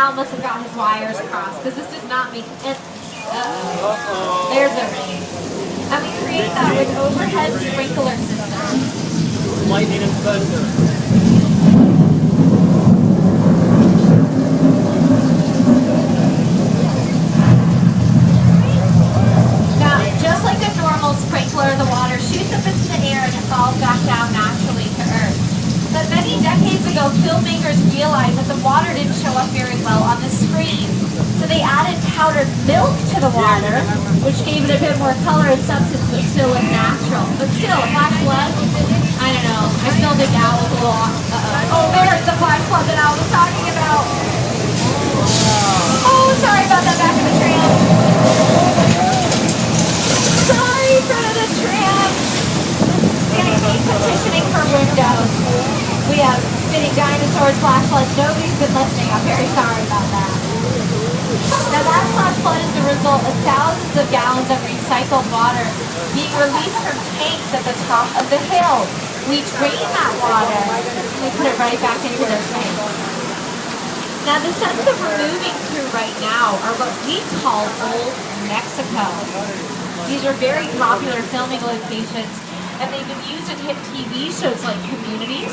Al must have got his wires crossed because this does not make it. There's a rain. And we create that with overhead sprinkler systems. Lightning and thunder. Sprinkler, the water shoots up into the air and it falls back down naturally to Earth. But many decades ago, filmmakers realized that the water didn't show up very well on the screen. So they added powdered milk to the water, which gave it a bit more color and substance, but still looked natural. But still, flash flood, I don't know. I still think Al was a little Oh, there's the flash flood that Al was talking about. Oh, sorry about that back in the tram. Sorry for the tram. See, I hate petitioning for Windows. We have spinning dinosaurs, flashlights. Nobody's been listening. I'm very sorry about that. Now that flash flood is the result of thousands of gallons of recycled water being released from tanks at the top of the hill. We drain that water and we put it right back into those tanks. Now the sets that we're moving through right now are what we call Old Mexico. These are very popular filming locations, and they've been used in hit TV shows like Communities.